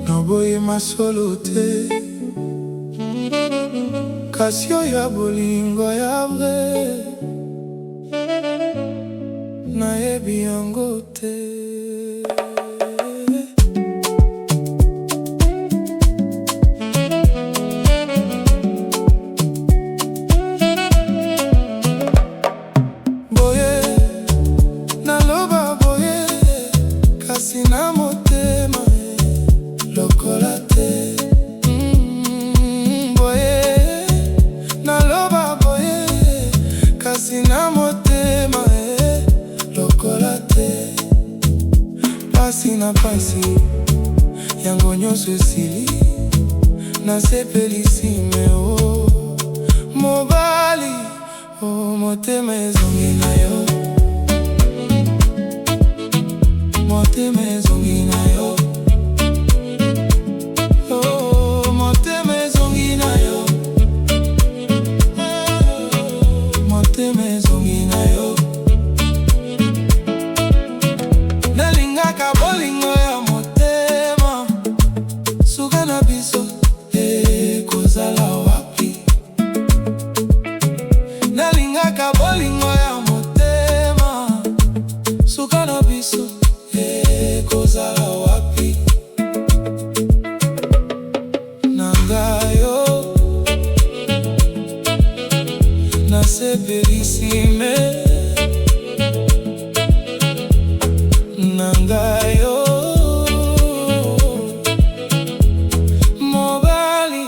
Naboye masolo te, kasi oyo ya bolingo ya vrai, nayebi yango te. Boye, naloba boye, kasi na motema lokola te. Boye, naloba boye, kasi na motema lokola te. Pasi na pasi, yango nyonso esili, nasepeli sime o mobali, o motema ezongi na yo, motema ezongi na yo. Nalingaka bolingo ya motema, suka na biso kozala wapi. Nalingaka bolingo ya motema, suka na biso kozala wapi. Nangayo nasepeli sime, nangayo mobali.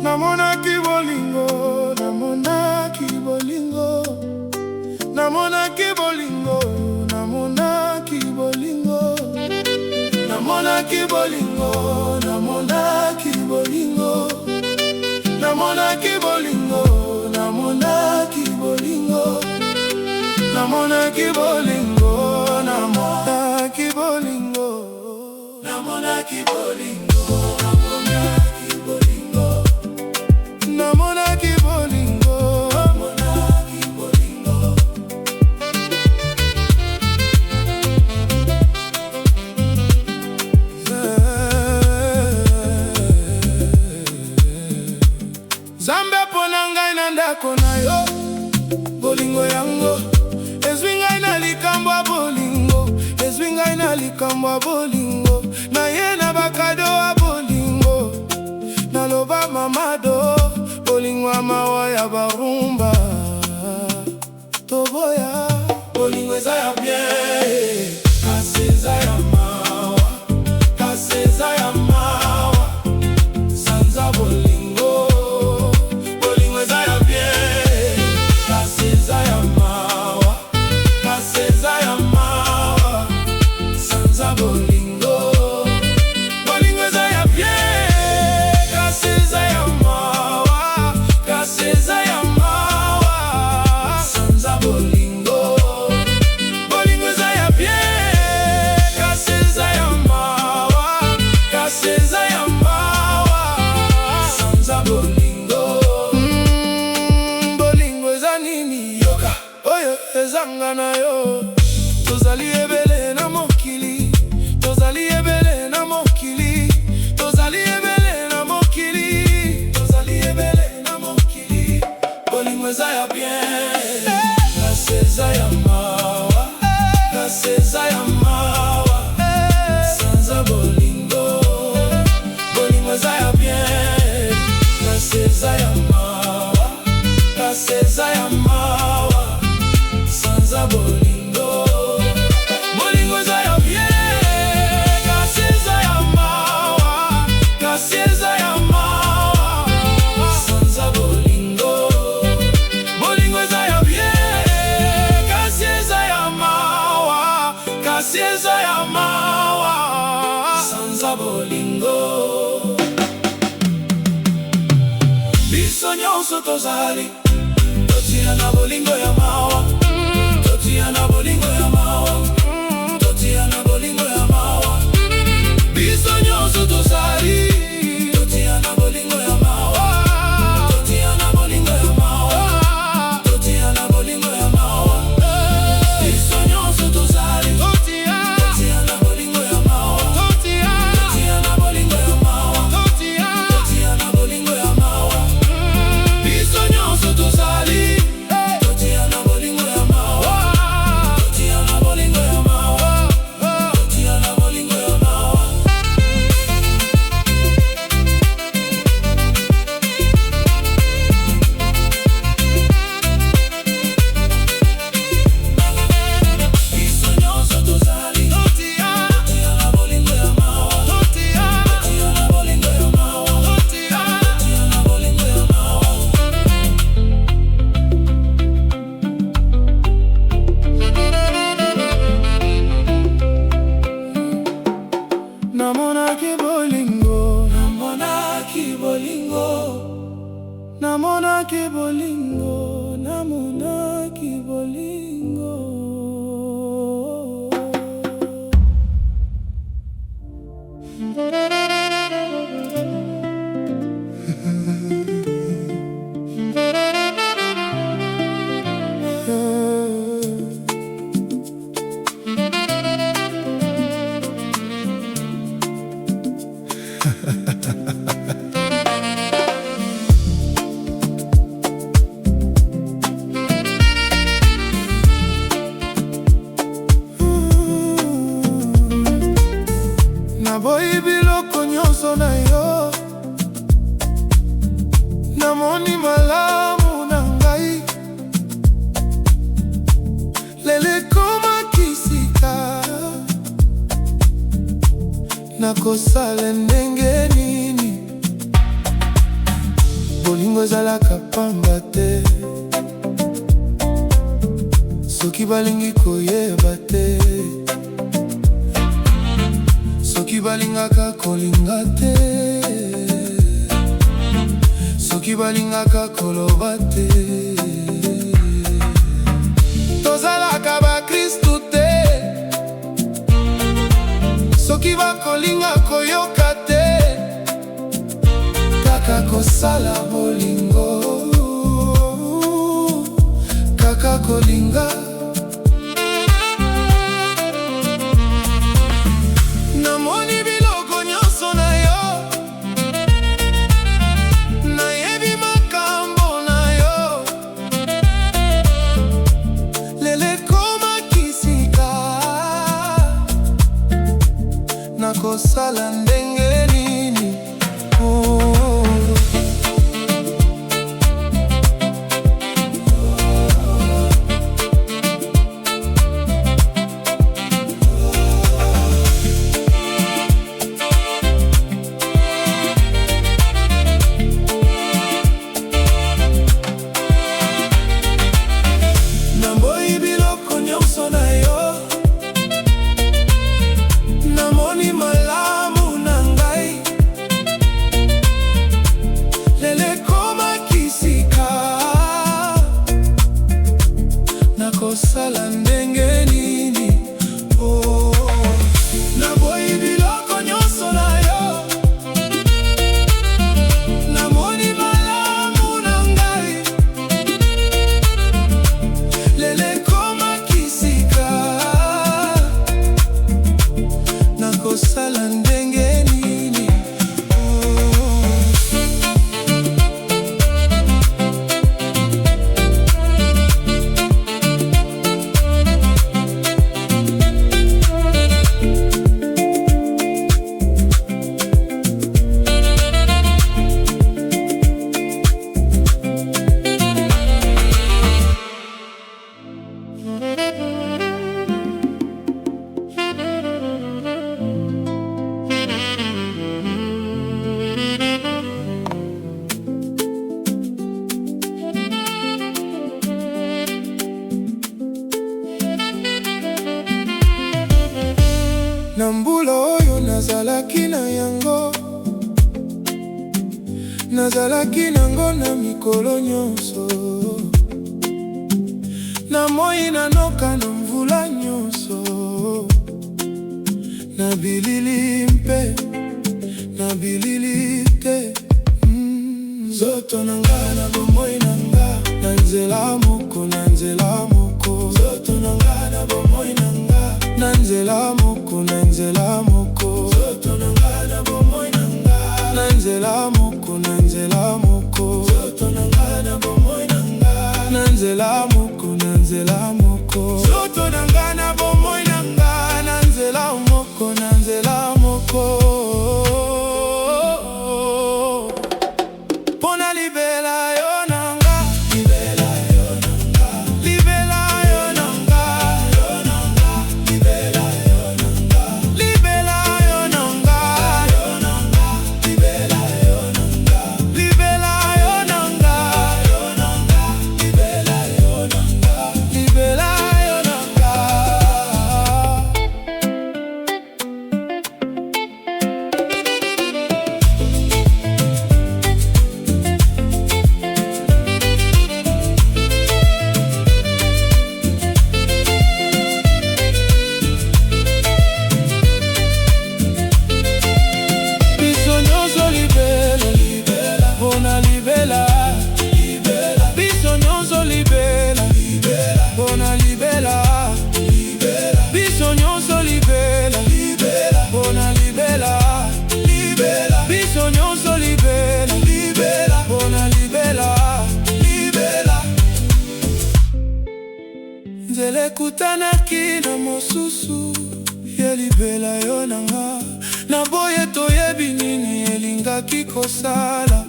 Namonaki bolingo, namonaki bolingo, namonaki bolingo, namonaki bolingo, namonaki bolingo, namonaki bolingo, namonaki bolingo, namonaki bolingo, namonaki bolingo, namonaki bolingo, namonaki bolingo, namonaki bolingo. Namonaki bolingo, namonaki bolingo. Zambe pona ngai na ndako na yo, bolingo yango ezwi ngai na likambo ya bolingo, ezwi ngai na likambo ya bolingo, na ye na bakado ya bolingo, naloba mamado. Bolingo mawa ya barumba, toboya bolingo eza ya bien, kasi eza ya mawa, kasi eza ya mawa. Sanza bolingo, bolingo eza ya bien, kasi eza ya mawa, kasi eza ya mawa. Sanza bolingo, bolingo eza ya bien, kasi eza ya mawa, Sanza mawa. Sanza bolingo, bolingo eza ya bien, kasi eza ya mawa, kasi eza ya mawa. Sanza bolingo, bolingo eza nini yoka oyo ezanga na yo. Tozali ebele na mokili, tozali ebele na mokili, tozali ebele na mokili, tozali ebele na mokili. Bolingo eza ya bien, kasi eza ya mawa, kasi eza ya mawa. Sanza bolingo, bolingo eza ya bien, kasi eza ya mawa, kasi eza ya mawa. Sanza bolingo, bolingo eza ya bien, kasi eza ya mawa, kasi eza ya mawa. Sanza bolingo, bolingo eza ya bien, kasi eza ya mawa, kasi eza ya mawa. Sanza bolingo. Biso nyonso tozali totia na bolingo ya mawa. Totia na bolingo ya mawa. Totia na bolingo ya mawa. Biso nyonso tozali totia na bolingo ya mawa. Totia na bolingo ya mawa. Totia na bolingo ya mawa. Biso nyonso tozali totia na bolingo ya mawa. Totia na bolingo ya mawa. Totia na bolingo ya mawa. Biso nyonso tozali totia na bolingo ya mawa. Totia na bolingo ya mawa. Totia na bolingo ya mawa. Biso nyonso tozali totia na bolingo ya mawa. Totia na bolingo ya mawa. Totia na bolingo ya mawa. Namonaki bolingo, namonaki bolingo, namonaki bolingo, namonaki bolingo. Naboyi biloko nyonso na yo, namoni malamu na ngai. Lele koma kisika, nakosala ndenge nini? Bolingo ezalaka pamba te, soki balingi koyeba te. Soki balingaka kolinga te, soki balingaka koloba te. Tozalaka ba Kristu te, soki bakolinga koyoka te. Kaka kosala bolingo, kaka kolinga. Namoni biloko nyonso na yo, nayebi makambo na yo. Lele koma kisika, nakosala ndenge nini? Naboyi biloko nyonso na yo, namoni malamu na oyo nazalaki na yango, nazalaki nango na mikolo nyonso, na moi na noka na mvula nyonso, na bilili mpe na bilili te. Zoto nanga na bomoi nanga, na nzela moko na nzela moko. Zoto nanga na bomoi nanga, na nzela moko na nzela moko. Zoto nanga na bomoi nanga, na nzela moko na nzela moko. Zoto nanga na bomoi nanga, na nzela moko na nzela moko. Zoto nanga na bomoi nanga, na nzela moko na nzela moko. Pona libela yo nanga, libela yo nanga, libela yo nanga, yo nanga, libela yo nanga, libela yo nanga, yo nanga, libela yo nanga, libela yo nanga, yo nanga, libela yo nanga, libela yo nanga. Biso nyonso libela, libela, bona libela, libela. Biso nyonso libela, libela, bona libela, libela. Biso nyonso libela, libela, bona libela, libela. Biso nyonso libela, libela, bona libela, libela. Nzela ekutanaki na mosusu ya libela yo nanga, na boye toyebi nini elingaki kosala.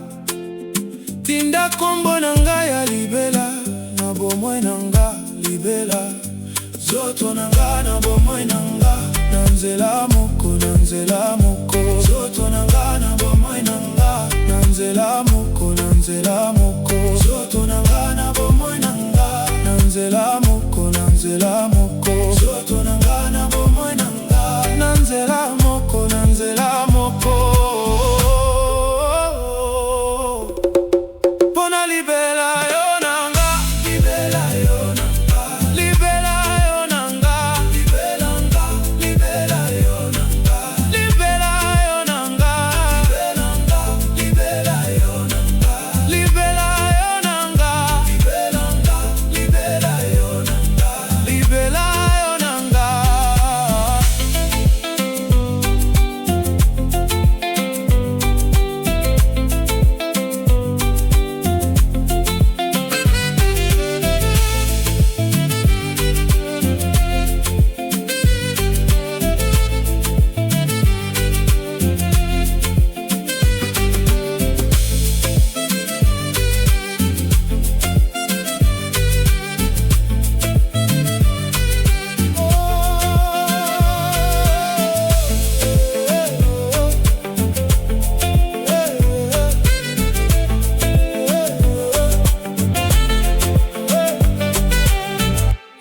Tinda kombo na ngai ya libela, na bomoi na nga libela. Zoto na nga na bomoi na nga, na nzela moko na nzela moko. Zoto na nga na bomoi na nga, na nzela moko na nzela moko. Zoto na nga na bomoi na nga, na nzela moko na nzela moko. Zoto na nga na bomoi na nga, na nzela moko na nzela moko. Pona libela yo nanga, libela yo nanga, libela yo nanga, libela nga, libela yo nanga, libela yo nanga, libela nga, libela yo nanga, libela yo nanga, libela nga, libela yo nanga, libela yo nanga.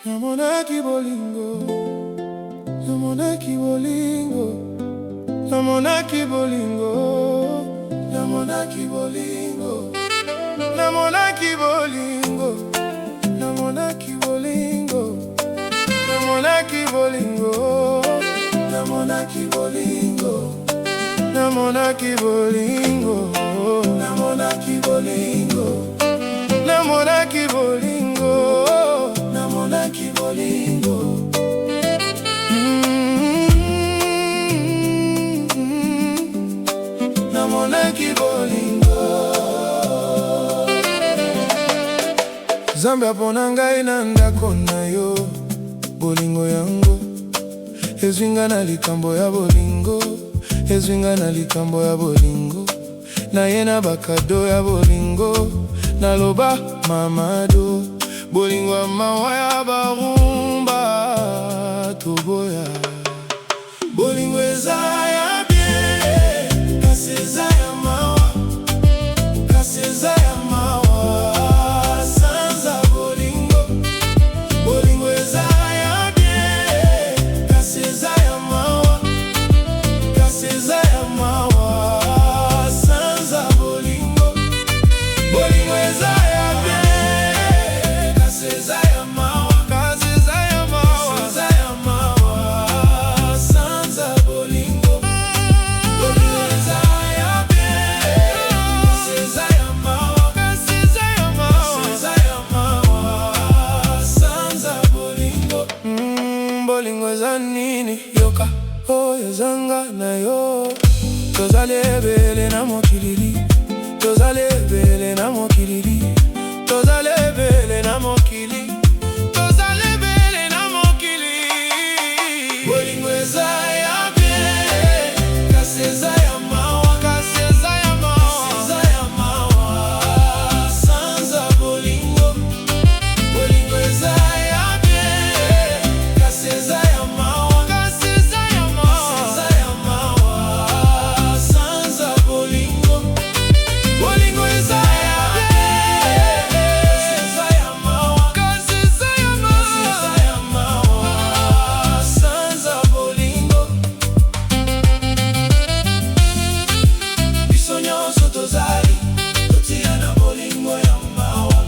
Namonaki bolingo, namonaki bolingo, namonaki bolingo, namonaki bolingo, namonaki bolingo, namonaki bolingo, namonaki bolingo, namonaki bolingo, namonaki bolingo, namonaki bolingo, namonaki bolingo, namonaki bolingo. Namonaki bolingo. Zambia pona ngai na ndako na yo, bolingo yango ezwinga na likambo ya bolingo, ezwinga na likambo ya bolingo, na yena bakado ya bolingo, na loba mamado. Bolingo ya mawa ya barumba toboya, bolingo eza ya bien, kasi eza ya mawa, kasi eza ya mawa. Sanza bolingo, bolingo eza ya bien, kasi eza ya mawa, nanga na yo. Tozali ebele na mokili, tozali ebele na mokili, tozali ebele na mokili, tozali ebele na mokili. Bolingo eza ya bien, kasi eza ya mawa, kasi eza ya mawa, eza ya mawa. Sanza bolingo, bolingo eza ya bien, kasi eza ya mawa, kasi eza ya mawa, eza ya mawa. Sanza bolingo, bolingo eza ya bien, kasi eza ya mawa, kasi eza ya mawa. Sanza bolingo, biso nyonso tozali totia na bolingo ya mawa,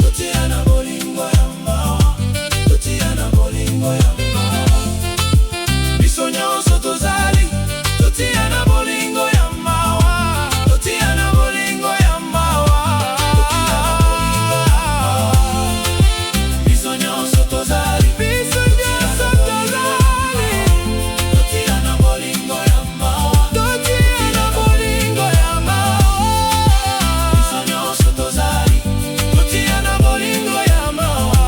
totia na bolingo ya mawa, totia na bolingo ya mawa. Biso nyonso tozali totia na bolingo ya mawa, totia na bolingo ya mawa, totia na bolingo ya mawa. Biso nyonso tozali, biso nyonso tozali totia na bolingo ya mawa, totia na bolingo ya mawa. Biso nyonso tozali totia na bolingo ya mawa,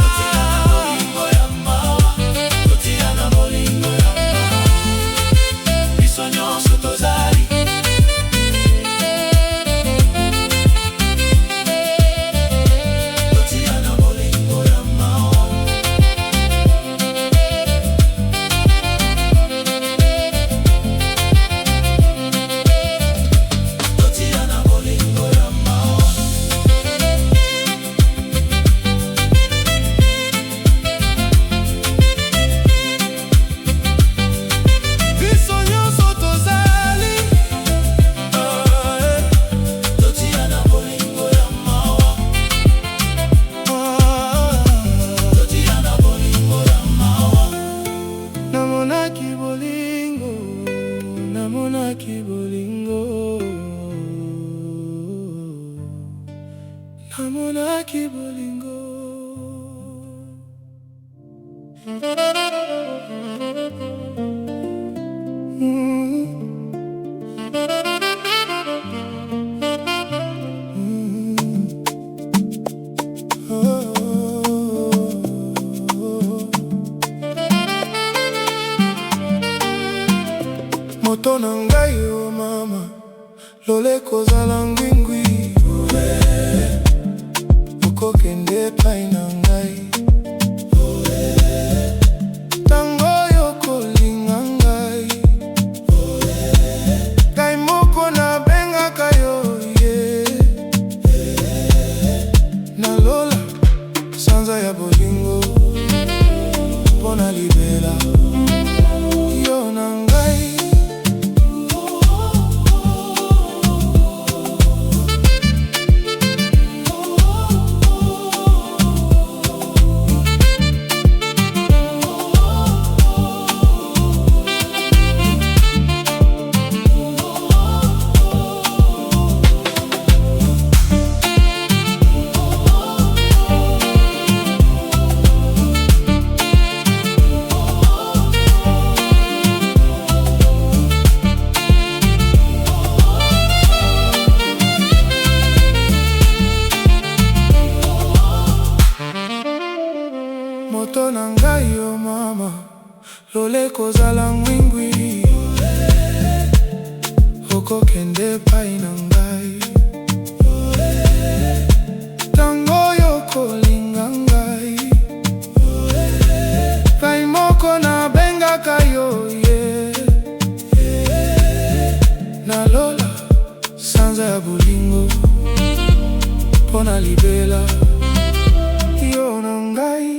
totia na bolingo ya mawa, totia na bolingo ya mawa. Biso nyonso tozali totia na bolingo ya mawa. Totia na bolingo ya mawa. Biso nyonso tozali totia na bolingo ya mawa, totia na bolingo ya mawa. Namonaki bolingo, namonaki bolingo, namonaki bolingo. Moto na ngai o mama, Lola kozala ngwingwi, okokende epai na ngai. Tango yokolinga ngai, ngai moko nabengaka yo ye. Na Lola, sanza ya bolingo, mpona libela yo na ngai. Moto na ngai yo mama, Lola kozala ngwingwi, okokende epai na ngai. Tango yokolinga ngai, ngai moko nabengaka yo ye. Na Lola, sanza ya bolingo, mpona libela yo na ngai.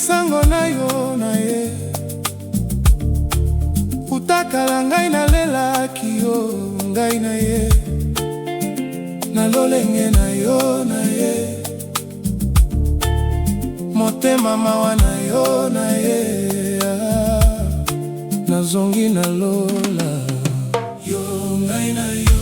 Sango na yo na ye utakala ngai na lela kiyo ngai na ye na lolenge na yo na ye Motema mawa na yo na ye na zongi na Lola yo ngai na yo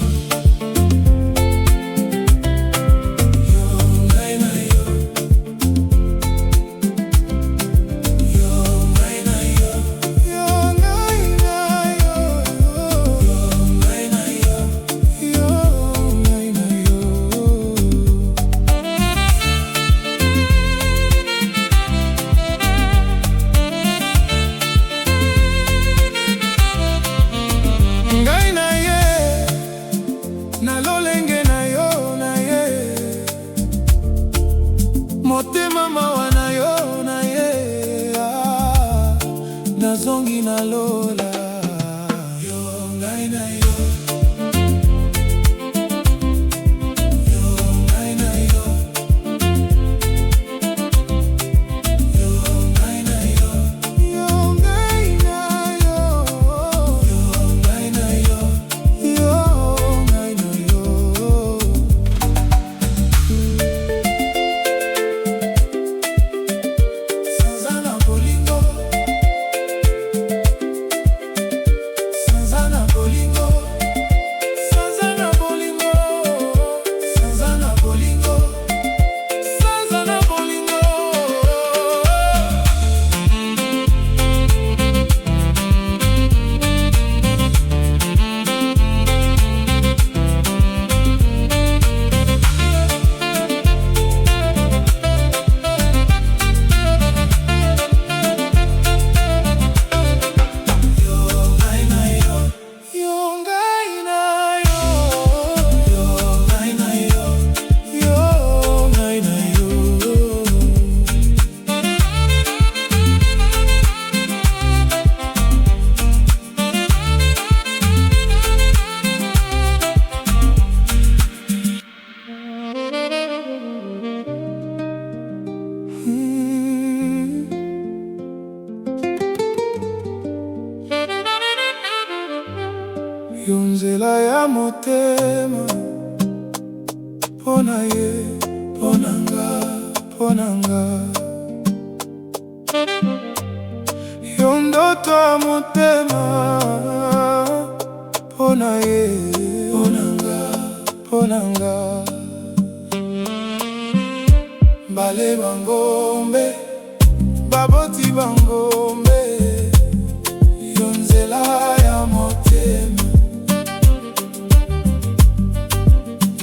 Motema mawa na yo na ye na zongi na Lola yo ngai na yo yo ngai na yo yo ngai na yo yo ngai na yo yo ngai na yo yo ngai na yo Nzela ya Motema pona ye ponanga yo ndoto ya Motema pona ye ponanga bale bangombe baboti bangombe yo nzela ya Motema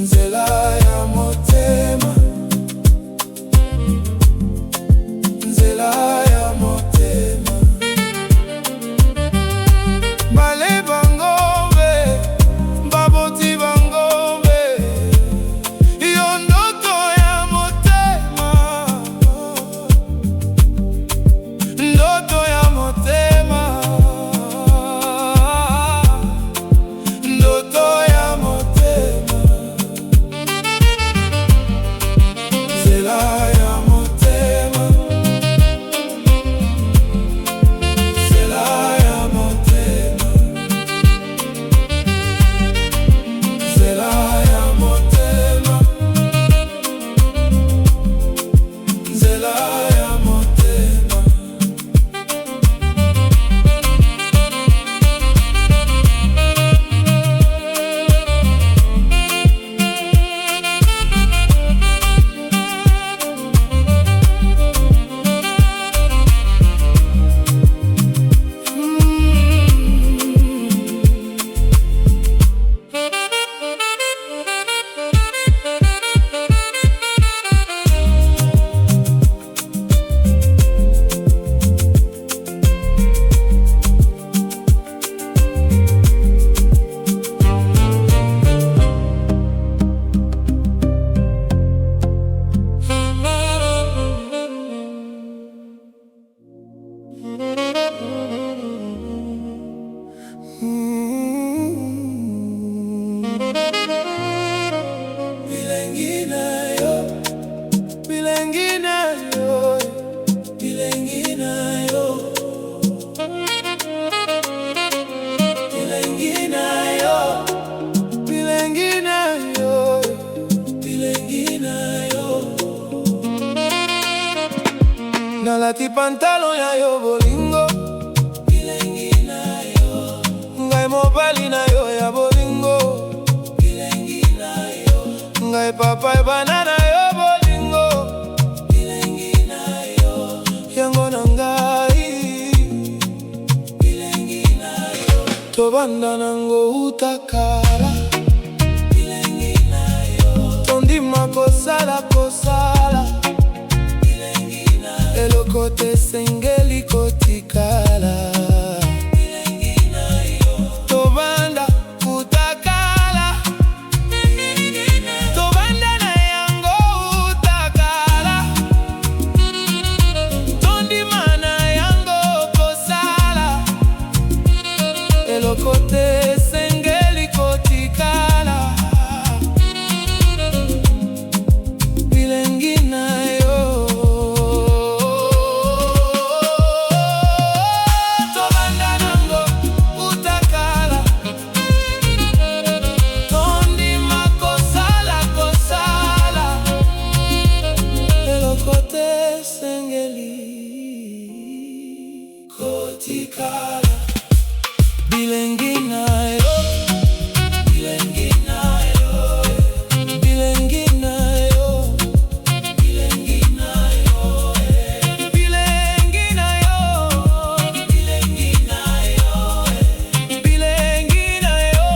Nzela ya Motema Nzela ya Motema Bilengi na yo, bilengi na yo, bilengi na yo, bilengi na yo, bilengi na yo, bilengi na yo. Nalati pantalon ya yo bolingo, bilengi na yo. Ngai mobali na yo ya bolingo, bilengi na yo. Ngai papa e banana yo bolingo, bilengi na yo. Yango na ngai, bilengi na yo. Tobanda nango utakala, bilengi na yo. Tondima kosala kosala, elokote sengeli kotikala, bilengi na yo. Tobanda utakala, tobanda na yango utakala, tondima na yango kosala, elokote sengeli kotikala, bilengi na yo. Bilengi na yo, bilengi na yo, bilengi na yo, bilengi na yo, bilengi na yo, bilengi na yo, bilengi na yo,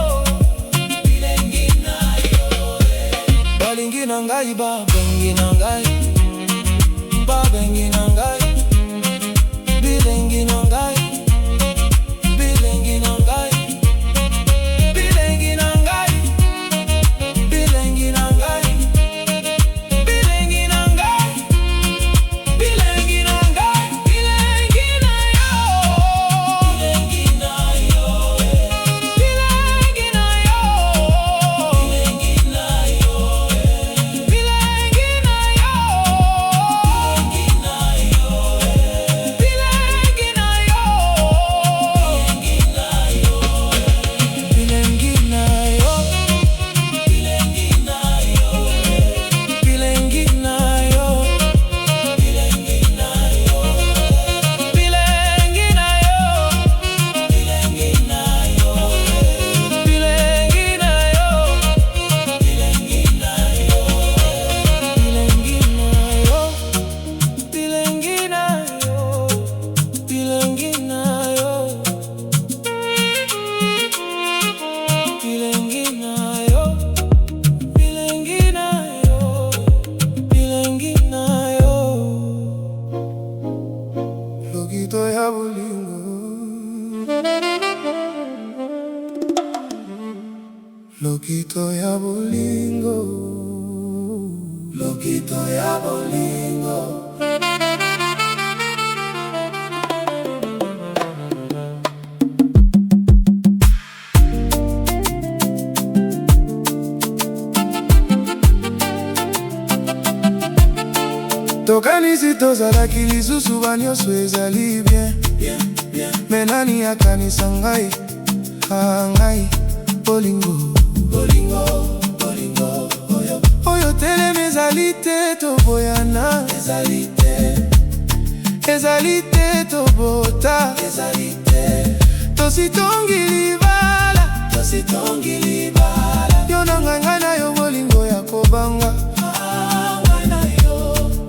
bilengi na yo. Balingi na ngai, babengi na ngai, babengi na ngai, bilengi na ngai. Lokito ya bolingo, Lokito ya bolingo, Lokito ya bolingo. Tokanisi tozalaki lisusu banyoso ezali bien, me nani akanisa ngai, ngai bolingo, bolingo, bolingo, oyo oyo telemi ezali te toboyana, ezali te tobota, ezali te tositongi libala, tositongi libala. Yo na ngai na yo bolingo ya kobanga,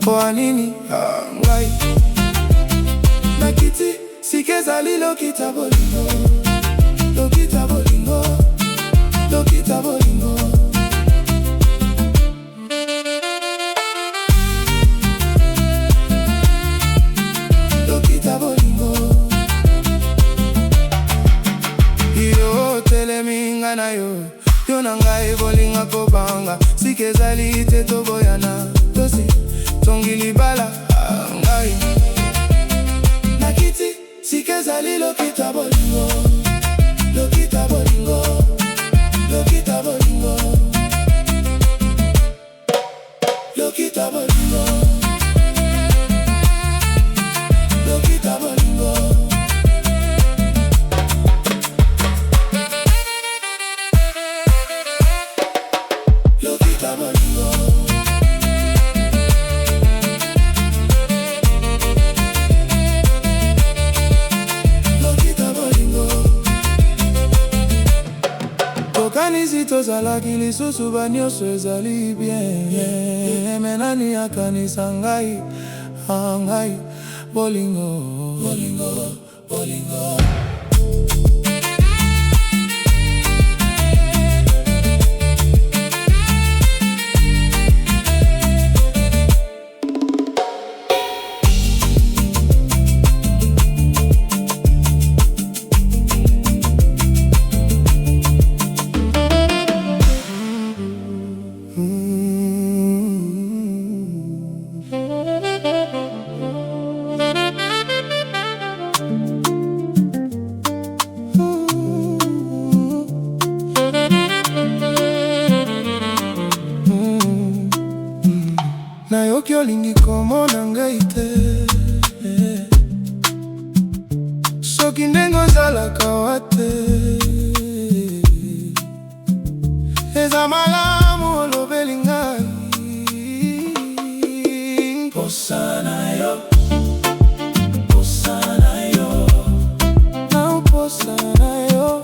kwa nini ngai nakiti sikezali lokita bolingo, lokita bolingo, lokita bolingo. Lokita bolingo, yo telemi nga na yo, yo na ngai bolinga kobanga, sikezali te toboyana, tosi tongi libala ngai nakiti ezali lokita bolingo, lokita bolingo, lokita bolingo, lokita bolingo, lokita bolingo. Kanizito zalaki lisusu banyoso ezali bien. Menani akanisa ngai, ngai, bolingo, bolingo, bolingo. Eyoki olingi komona ngai te, soki ndenge ozalaka wa te. Eza malamu olobeli ngai, Mposa na yo, Mposa na yo, na Mposa na yo,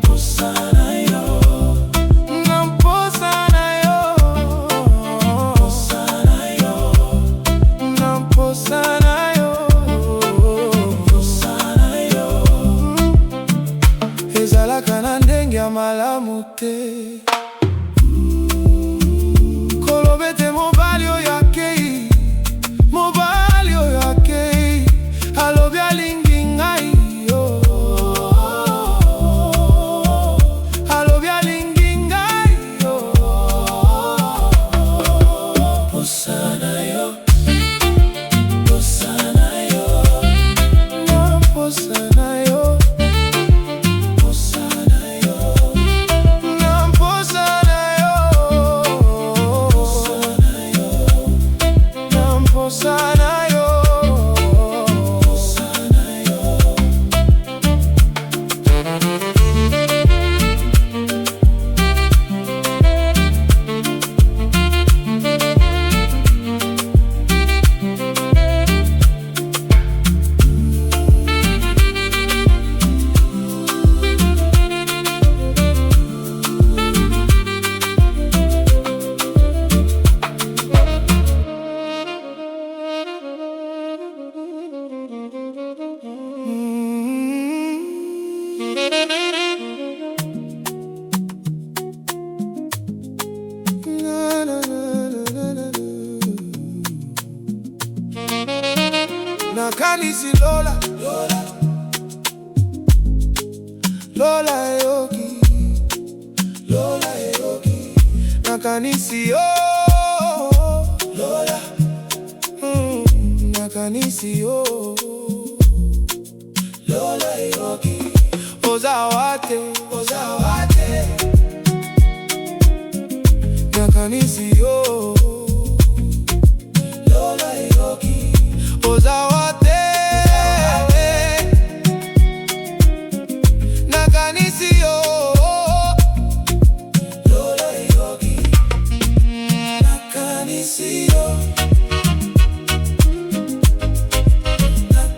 Mposa na yo, na Mposa na yo, Mposa na yo, na Mposa na yo, Mposa na yo. Ezalaka na ndenge ya malamu te. Kolobete mobali oyo akei, mobali oyo akei, alobi alingi ngai yo, alobi alingi ngai yo. Mposa na yo, Mposa na yo, na Mposa na yo, Mposa na yo, na Mposa na yo, Mposa na yo, na Mposa na yo, Mposa na yo. Nakanisi Lola, Lola, Lola eyoki, Lola eyoki. Nakanisi oh, Lola, nakanisi oh, Lola eyoki. Ozawate, ozawate, nakanisi oh, Lola eyoki. Ozawate, nakanisi oh, Lola eyoki. Nakanisi oh, nakanisi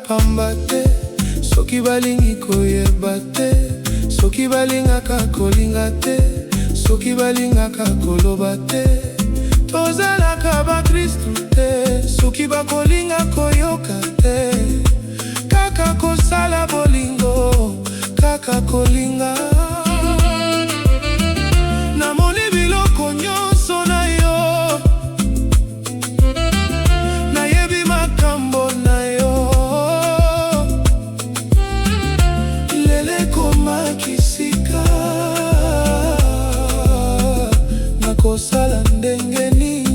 pamba te, soki balingi koyeba te, soki balingaka kolinga te, soki balingaka koloba te, tozalaka bakristu te, soki bakolinga koyoka te, kaka kosala bolingo, kaka kolinga. Namoni biloko nyonso na yo, nayebi makambo na yo, lele komakisika, nakosala ndenge nini?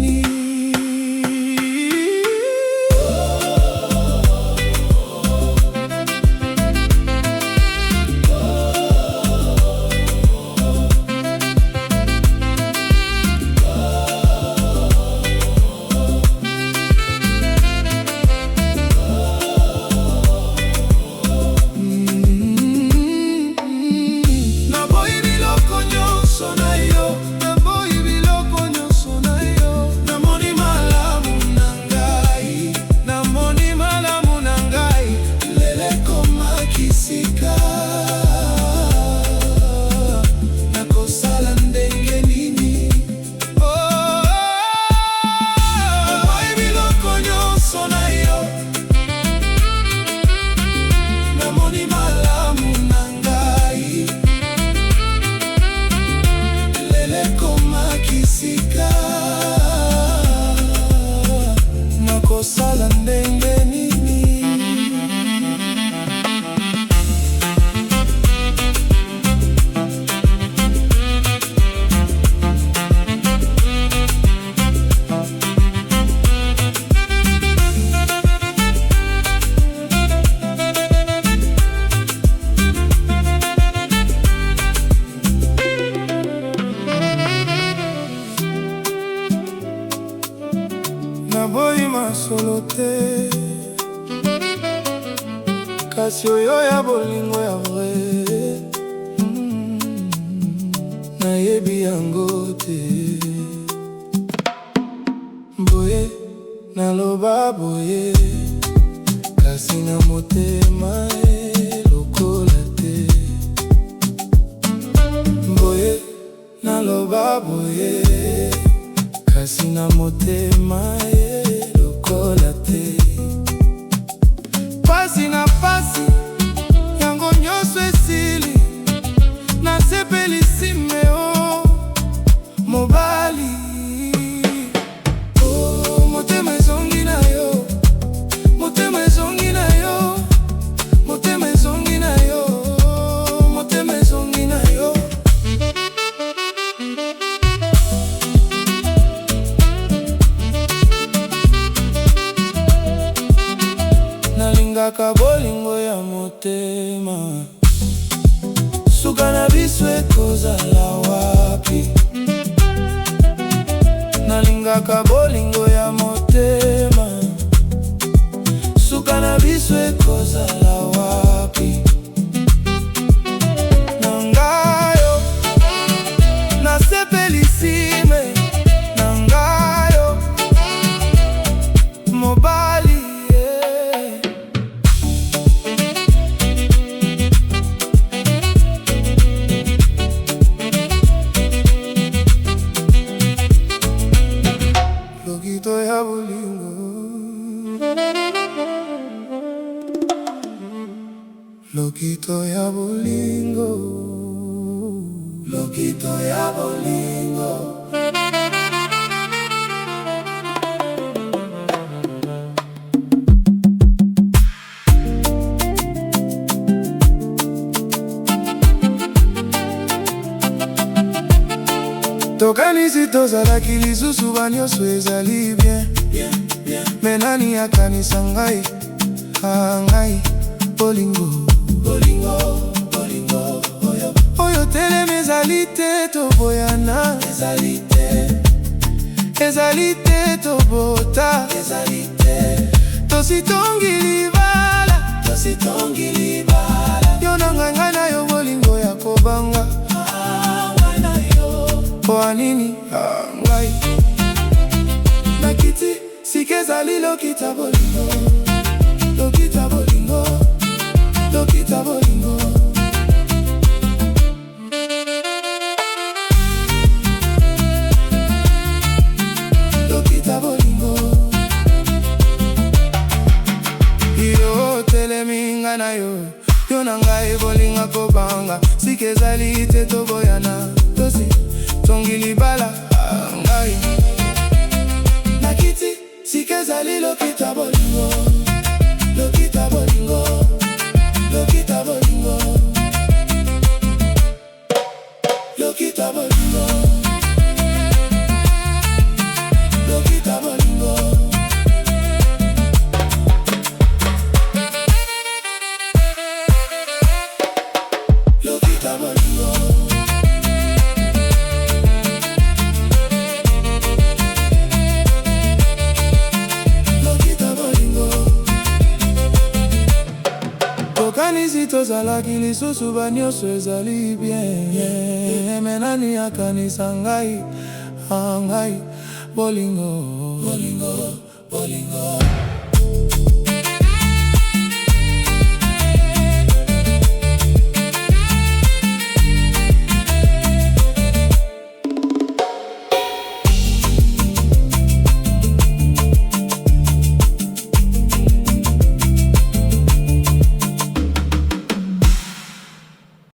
Solo te, kasi oyo ya bolingo ya vrai, nayebi yango te. Boye, naloba boye, kasi na motema lokola te. Boye, naloba boye, kasi na motema lokola te. Pasi na pasi, yango nyonso esili, nasepeli simeo mobali. Oh, motema ezongi na yo, motema ezongi na yo, motema ezongi na yo, motema ezongi na yo. Nalingaka bolingo ya motema, suka na biso ekozala wapi? Nalingaka bolingo ya motema, suka na biso ekozala wapi? Nangayo, nasepeli sime, nangayo, mobali. Lokito ya bolingo, lokito ya bolingo, lokito ya bolingo. Tokanisi tozalaki lisusu banyoso ezali bien, menani akanisa ngai, ngai, bolingo, bolingo, bolingo, oyo, oyo telemi ezali te toboyana, ezali te tobota, ezali te tositongi libala, tositongi libala. Yo na ngai na yo bolingo ya kobanga, kwa nini ngai nakiti sikezali lokita bolingo, lokita bolingo. bolinga na yo. Yo na ngai bolinga kobanga. Sikezali te toboyana. Tosi tongi libela ngai. Nakiti sikezali lokita bolingo. Lokita bolingo. Lokita bolingo. Lokita bolingo. Lokita bolingo. Lokita bolingo. Lokita bolingo. Kokanisi tozalaki lisusu banyoso ezali bien. Menani akanisa ngai bolingo, bolingo, bolingo.